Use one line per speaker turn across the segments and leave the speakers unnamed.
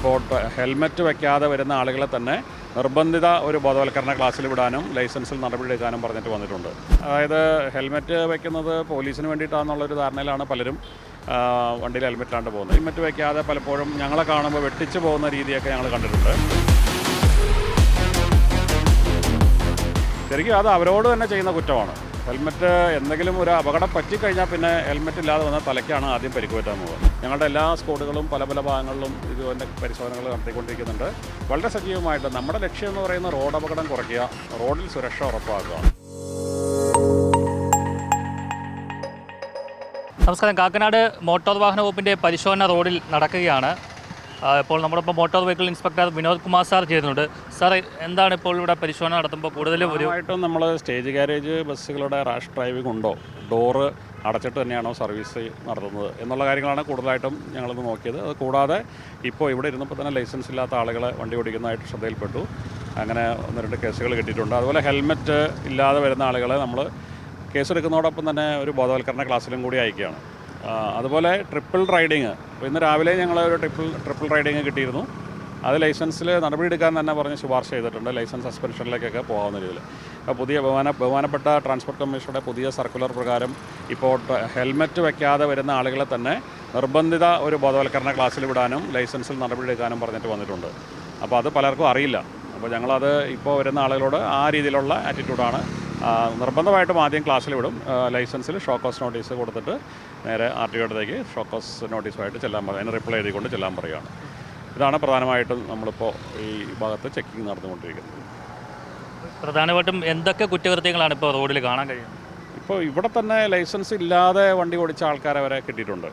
ഇപ്പോൾ ഹെൽമെറ്റ് വയ്ക്കാതെ വരുന്ന ആളുകളെ തന്നെ നിർബന്ധിത ഒരു ബോധവൽക്കരണ ക്ലാസ്സിൽ വിടാനും ലൈസൻസിൽ നടപടിയെടുക്കാനും പറഞ്ഞിട്ട് വന്നിട്ടുണ്ട്. അതായത് ഹെൽമെറ്റ് വയ്ക്കുന്നത് പോലീസിന് വേണ്ടിയിട്ടാണെന്നുള്ളൊരു ധാരണയിലാണ് പലരും വണ്ടിയിൽ ഹെൽമെറ്റിലാണ്ട് പോകുന്നത്. ഹെൽമെറ്റ് വയ്ക്കാതെ പലപ്പോഴും ഞങ്ങളെ കാണുമ്പോൾ വെട്ടിച്ച് പോകുന്ന രീതിയൊക്കെ ഞങ്ങൾ കണ്ടിട്ടുണ്ട്. ശരിക്കും അത് അവരോട് തന്നെ ചെയ്യുന്ന കുറ്റമാണ്. ഹെൽമെറ്റ് എന്തെങ്കിലും ഒരു അപകടം പറ്റിക്കഴിഞ്ഞാൽ പിന്നെ ഹെൽമെറ്റ് ഇല്ലാതെ വന്നാൽ തലയ്ക്കാണ് ആദ്യം പരിക്ക് പറ്റാവുന്നത്. ഞങ്ങളുടെ എല്ലാ സ്ക്വാഡുകളും പല പല ഭാഗങ്ങളിലും ഇതുപോലെ പരിശോധനകൾ നടത്തിക്കൊണ്ടിരിക്കുന്നുണ്ട്. വളരെ സജീവമായിട്ട് നമ്മുടെ ലക്ഷ്യം എന്ന് പറയുന്ന റോഡ് അപകടം കുറയ്ക്കുക, റോഡിൽ സുരക്ഷ ഉറപ്പാക്കുക.
നമസ്കാരം. കാക്കനാട് മോട്ടോർ വാഹന വകുപ്പിൻ്റെ പരിശോധന റോഡിൽ നടക്കുകയാണ്. ഇപ്പോൾ നമ്മളിപ്പോൾ motor vehicle inspector Vinod Kumar sir ചെയ്യുന്നുണ്ട്. സാർ, എന്താണ് ഇപ്പോൾ ഇവിടെ പരിശോധന നടത്തുമ്പോൾ കൂടുതലും
നമ്മൾ സ്റ്റേജ് ഗാരേജ് ബസ്സുകളുടെ റാഷ് ഡ്രൈവിംഗ് ഉണ്ടോ, ഡോറ് അടച്ചിട്ട് തന്നെയാണോ സർവീസ് നടത്തുന്നത് എന്നുള്ള കാര്യങ്ങളാണ് കൂടുതലായിട്ടും ഞങ്ങളത് നോക്കിയത്. അത് കൂടാതെ ഇപ്പോൾ ഇവിടെ ഇരുന്നപ്പോൾ തന്നെ ലൈസൻസ് ഇല്ലാത്ത ആളുകളെ വണ്ടി ഓടിക്കുന്നതായിട്ട് ശ്രദ്ധയിൽപ്പെട്ടു. അങ്ങനെ 1-2 കേസുകൾ കിട്ടിയിട്ടുണ്ട്. അതുപോലെ ഹെൽമെറ്റ് ഇല്ലാതെ വരുന്ന ആളുകളെ നമ്മൾ കേസെടുക്കുന്നതോടൊപ്പം തന്നെ ഒരു ബോധവൽക്കരണ ക്ലാസ്സിലും കൂടി അയക്കുകയാണ്. അതുപോലെ ട്രിപ്പിൾ റൈഡിങ്, ഇന്ന് രാവിലെ ഞങ്ങൾ ഒരു ട്രിപ്പിൾ റൈഡിങ് കിട്ടിയിരുന്നു. അത് ലൈസൻസിൽ നടപടിയെടുക്കാൻ തന്നെ പറഞ്ഞ് ശുപാർശ ചെയ്തിട്ടുണ്ട്. ലൈസൻസ് സസ്പെൻഷനിലേക്കൊക്കെ പോകാവുന്ന രീതിയിൽ. പുതിയ ബഹുമാനപ്പെട്ട ട്രാൻസ്പോർട്ട് കമ്മീഷനുടെ പുതിയ സർക്കുലർ പ്രകാരം ഇപ്പോൾ ഹെൽമെറ്റ് വയ്ക്കാതെ വരുന്ന ആളുകളെ തന്നെ നിർബന്ധിത ഒരു ബോധവൽക്കരണ ക്ലാസ്സിൽ വിടാനും ലൈസൻസിൽ നടപടിയെടുക്കാനും പറഞ്ഞിട്ട് വന്നിട്ടുണ്ട്. അപ്പോൾ അത് പലർക്കും അറിയില്ല. അപ്പോൾ ഞങ്ങളത് ഇപ്പോൾ വരുന്ന ആളുകളോട് ആ രീതിയിലുള്ള ആറ്റിറ്റ്യൂഡാണ്. നിർബന്ധമായിട്ടും ആദ്യം ക്ലാസ്സിൽ വിടും. ലൈസൻസിൽ ഷോക്കോസ് നോട്ടീസ് കൊടുത്തിട്ട് നേരെ RTO അടുത്തേക്ക് ഷോക്കോസ് നോട്ടീസുമായിട്ട് ചെല്ലാൻ പറയും. അതിന് റിപ്ലൈ എഴുതിക്കൊണ്ട് ചെല്ലാൻ പറയുകയാണ്. ഇതാണ് പ്രധാനമായിട്ടും നമ്മളിപ്പോൾ ഈ ഭാഗത്ത് ചെക്കിങ് നടന്നുകൊണ്ടിരിക്കുന്നത്.
പ്രധാനമായിട്ടും എന്തൊക്കെ കുറ്റകൃത്യങ്ങളാണ് ഇപ്പോൾ റോഡിൽ കാണാൻ കഴിയുന്നത്?
ഇപ്പോൾ ഇവിടെ തന്നെ ലൈസൻസ് ഇല്ലാതെ വണ്ടി ഓടിച്ച ആൾക്കാരെ വരെ കിട്ടിയിട്ടുണ്ട്.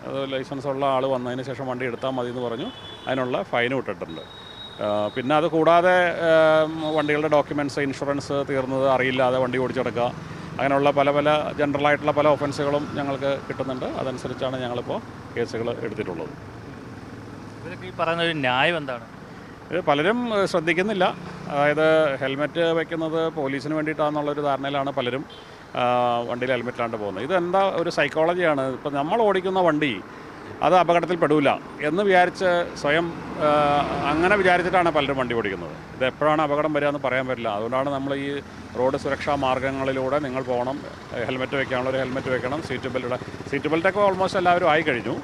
അത് ലൈസൻസ് ഉള്ള ആൾ വന്നതിന് ശേഷം വണ്ടി എടുത്താൽ മതി എന്ന് പറഞ്ഞു അതിനുള്ള ഫൈനും ഇട്ടിട്ടുണ്ട്. പിന്നെ അത് കൂടാതെ വണ്ടികളുടെ ഡോക്യുമെൻറ്റ്സ്, ഇൻഷുറൻസ് തീർന്നത് അറിയില്ലാതെ വണ്ടി ഓടിച്ചെടുക്കുക, അങ്ങനെയുള്ള പല പല ജനറലായിട്ടുള്ള പല ഒഫൻസുകളും ഞങ്ങൾക്ക് കിട്ടുന്നുണ്ട്. അതനുസരിച്ചാണ് ഞങ്ങളിപ്പോൾ കേസുകൾ എടുത്തിട്ടുള്ളത്.
ഇവരൊക്കെ ഈ പറയുന്ന ഒരു ന്യായം എന്താണ്?
ഇത് പലരും ശ്രദ്ധിക്കുന്നില്ല. അതായത് ഹെൽമെറ്റ് വയ്ക്കുന്നത് പോലീസിന് വേണ്ടിയിട്ടാണെന്നുള്ളൊരു ധാരണയിലാണ് പലരും വണ്ടിയിൽ ഹെൽമെറ്റിലാണ്ട് പോകുന്നത്. ഇതെന്താ ഒരു സൈക്കോളജിയാണ്. ഇപ്പം നമ്മൾ ഓടിക്കുന്ന വണ്ടി അത് അപകടത്തിൽ പെടില്ല എന്ന് വിചാരിച്ച് സ്വയം അങ്ങനെ വിചാരിച്ചിട്ടാണ് പലരും വണ്ടി ഓടിക്കുന്നത്. ഇത് എപ്പോഴാണ് അപകടം വരിക എന്ന് പറയാൻ പറ്റില്ല. അതുകൊണ്ടാണ് നമ്മൾ ഈ റോഡ് സുരക്ഷാ മാർഗ്ഗങ്ങളിലൂടെ നിങ്ങൾ പോകണം, ഹെൽമെറ്റ് വയ്ക്കാനുള്ള ഒരു ഹെൽമെറ്റ് വെക്കണം, സീറ്റ് ബെൽറ്റൊക്കെ ഓൾമോസ്റ്റ് എല്ലാവരും ആയി കഴിഞ്ഞു.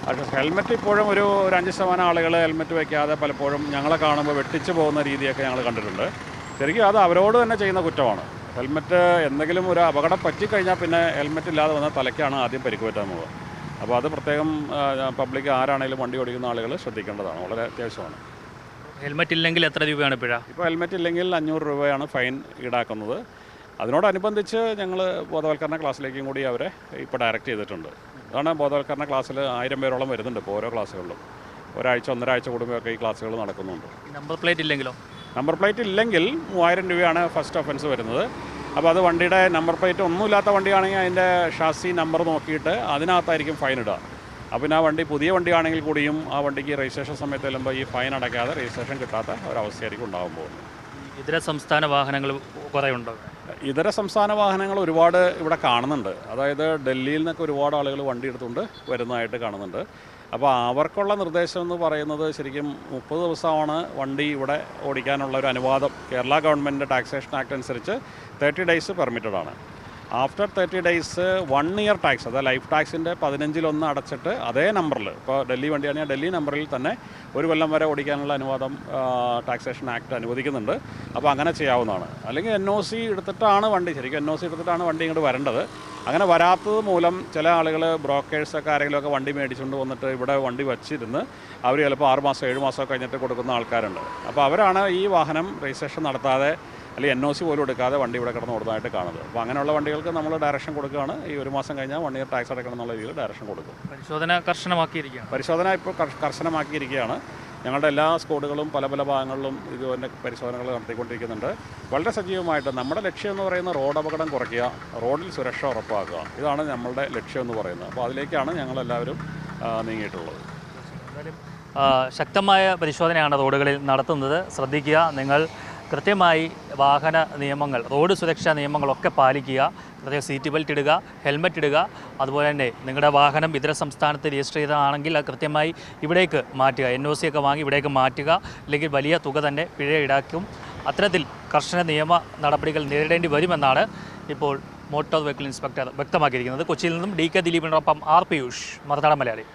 പക്ഷേ ഹെൽമെറ്റ് ഇപ്പോഴും ഒരു 5% ആളുകൾ ഹെൽമെറ്റ് വയ്ക്കാതെ പലപ്പോഴും ഞങ്ങളെ കാണുമ്പോൾ വെട്ടിച്ച് പോകുന്ന രീതിയൊക്കെ ഞങ്ങൾ കണ്ടിട്ടുണ്ട്. ശരിക്കും അത് അവരോട് തന്നെ ചെയ്യുന്ന കുറ്റമാണ്. ഹെൽമെറ്റ് എന്തെങ്കിലും ഒരു അപകടം പറ്റിക്കഴിഞ്ഞാൽ പിന്നെ ഹെൽമെറ്റ് ഇല്ലാതെ വന്നാൽ തലയ്ക്കാണ് ആദ്യം പരിക്ക് പറ്റാവുന്നത്. അപ്പോൾ അത് പ്രത്യേകം പബ്ലിക് ആരാണെങ്കിലും വണ്ടി ഓടിക്കുന്ന ആളുകൾ ശ്രദ്ധിക്കേണ്ടതാണ്. വളരെ അത്യാവശ്യമാണ്.
ഹെൽമെറ്റ് ഇല്ലെങ്കിൽ എത്ര രൂപയാണ് പിഴ?
ഇപ്പോൾ ഹെൽമെറ്റ് ഇല്ലെങ്കിൽ 500 രൂപയാണ് ഫൈൻ ഈടാക്കുന്നത്. അതിനോടനുബന്ധിച്ച് ഞങ്ങൾ ബോധവൽക്കരണ ക്ലാസ്സിലേക്കും കൂടി അവരെ ഇപ്പോൾ ഡയറക്റ്റ് ചെയ്തിട്ടുണ്ട്. അതാണ് ബോധവൽക്കരണ ക്ലാസ്സിൽ 1000 പേരോളം വരുന്നുണ്ട് ഇപ്പോൾ ഓരോ ക്ലാസ്സുകളിലും. ഒരാഴ്ച 1.5 കൂടുമ്പോഴൊക്കെ ഈ ക്ലാസ്സുകൾ നടക്കുന്നുണ്ട്.
നമ്പർ പ്ലേറ്റ് ഇല്ലെങ്കിലോ? നമ്പർ
പ്ലേറ്റ് ഇല്ലെങ്കിൽ 3000 രൂപയാണ് ഫസ്റ്റ് ഒഫൻസ് വരുന്നത്. അപ്പോൾ അത് വണ്ടിയുടെ നമ്പർ പ്ലേറ്റ് ഒന്നുമില്ലാത്ത വണ്ടിയാണെങ്കിൽ അതിൻ്റെ ഷാസി നമ്പർ നോക്കിയിട്ട് അതിനകത്തായിരിക്കും ഫൈൻ ഇടുക. അപ്പോൾ പിന്നെ ആ വണ്ടി പുതിയ വണ്ടിയാണെങ്കിൽ കൂടിയും ആ വണ്ടിക്ക് രജിസ്ട്രേഷൻ സമയത്ത് ചെല്ലുമ്പോൾ ഈ ഫൈൻ അടയ്ക്കാതെ രജിസ്ട്രേഷൻ കിട്ടാത്ത ഒരവസ്ഥയായിരിക്കും ഉണ്ടാകാൻ പോകുന്നത്.
ഇതര സംസ്ഥാന വാഹനങ്ങൾ കുറേ ഉണ്ടോ?
ഇതര സംസ്ഥാന വാഹനങ്ങൾ ഒരുപാട് ഇവിടെ കാണുന്നുണ്ട്. അതായത് ഡൽഹിയിൽ നിന്നൊക്കെ ഒരുപാട് ആളുകൾ വണ്ടി എടുത്തുകൊണ്ട് വരുന്നതായിട്ട് കാണുന്നുണ്ട്. അപ്പോൾ അവർക്കുള്ള നിർദ്ദേശം എന്ന് പറയുന്നത് ശരിക്കും 30 ദിവസമാണ് വണ്ടി ഇവിടെ ഓടിക്കാനുള്ള ഒരു അനുവാദം. കേരള ഗവൺമെൻറ് ടാക്സേഷൻ ആക്ട് അനുസരിച്ച് 30 ഡേയ്സ് പെർമിറ്റഡ് ആണ്. ആഫ്റ്റർ 30 ഡേയ്സ് 1 ഇയർ ടാക്സ്, അതായത് ലൈഫ് ടാക്സിൻ്റെ 15-1 അടച്ചിട്ട് അതേ നമ്പറിൽ, ഇപ്പോൾ ഡൽഹി വണ്ടിയാണെങ്കിൽ ഡൽഹി നമ്പറിൽ തന്നെ 1 കൊല്ലം വരെ ഓടിക്കാനുള്ള അനുവാദം ടാക്സേഷൻ ആക്ട് അനുവദിക്കുന്നുണ്ട്. അപ്പോൾ അങ്ങനെ ചെയ്യാവുന്നതാണ്. അല്ലെങ്കിൽ NOC എടുത്തിട്ടാണ് വണ്ടി, ശരിക്കും NOC എടുത്തിട്ടാണ് വണ്ടി ഇങ്ങോട്ട് വരേണ്ടത്. അങ്ങനെ വരാത്തത് മൂലം ചില ആളുകൾ ബ്രോക്കേഴ്സൊക്കെ ആരെങ്കിലുമൊക്കെ വണ്ടി മേടിച്ചുകൊണ്ട് വന്നിട്ട് ഇവിടെ വണ്ടി വച്ചിരുന്ന് അവർ ചിലപ്പോൾ 6 മാസം 7 മാസം കഴിഞ്ഞിട്ട് കൊടുക്കുന്ന ആൾക്കാരുണ്ട്. അപ്പോൾ അവരാണ് ഈ വാഹനം രജിസ്ട്രേഷൻ നടത്താതെ അല്ലെങ്കിൽ NOC പോലും എടുക്കാതെ വണ്ടി ഇവിടെ കിടന്ന് ഓടുന്നതായിട്ട് കാണുന്നത്. അപ്പോൾ അങ്ങനെയുള്ള വണ്ടികൾക്ക് നമ്മൾ ഡയറക്ഷൻ കൊടുക്കുകയാണ്. ഈ 1 മാസം കഴിഞ്ഞാൽ 1 ഇയർ ടാക്സ് അടയ്ക്കണം എന്നുള്ള രീതിയിൽ ഡയറക്ഷൻ കൊടുക്കും.
പരിശോധന കർശനമാക്കിയിരിക്കുകയാണ്.
പരിശോധന ഇപ്പോൾ കർശനമാക്കിയിരിക്കുകയാണ്. ഞങ്ങളുടെ എല്ലാ സ്ക്വാഡുകളും പല പല ഭാഗങ്ങളിലും ഇതുപോലെ പരിശോധനകൾ നടത്തിക്കൊണ്ടിരിക്കുന്നുണ്ട്. വളരെ സജീവമായിട്ട് നമ്മുടെ ലക്ഷ്യം എന്ന് പറയുന്നത് റോഡ് അപകടം കുറയ്ക്കുക, റോഡിൽ സുരക്ഷ ഉറപ്പാക്കുക. ഇതാണ് നമ്മളുടെ ലക്ഷ്യം എന്ന് പറയുന്നത്. അപ്പോൾ അതിലേക്കാണ് ഞങ്ങളെല്ലാവരും നീങ്ങിയിട്ടുള്ളത്.
ശക്തമായ പരിശോധനയാണ് റോഡുകളിൽ നടത്തുന്നത്. ശ്രദ്ധിക്കുക, നിങ്ങൾ കൃത്യമായി വാഹന നിയമങ്ങൾ, റോഡ് സുരക്ഷാ നിയമങ്ങളൊക്കെ പാലിക്കുക. പ്രത്യേകം സീറ്റ് ബെൽറ്റ് ഇടുക, ഹെൽമെറ്റ് ഇടുക. അതുപോലെ തന്നെ നിങ്ങളുടെ വാഹനം ഇതര സംസ്ഥാനത്ത് രജിസ്റ്റർ ചെയ്തതാണെങ്കിൽ അത് കൃത്യമായി ഇവിടേക്ക് മാറ്റുക. NOC ഒക്കെ വാങ്ങി ഇവിടേക്ക് മാറ്റുക. അല്ലെങ്കിൽ വലിയ തുക തന്നെ പിഴ ഈടാക്കും. അത്തരത്തിൽ കർശന നിയമ നടപടികൾ നേരിടേണ്ടി വരുമെന്നാണ് ഇപ്പോൾ മോട്ടോർ വെഹിക്കിൾ ഇൻസ്പെക്ടർ വ്യക്തമാക്കിയിരിക്കുന്നത്. കൊച്ചിയിൽ നിന്നും DK ദിലീപിനോടൊപ്പം R. പീയൂഷ്, മറുനാടൻ മലയാളി.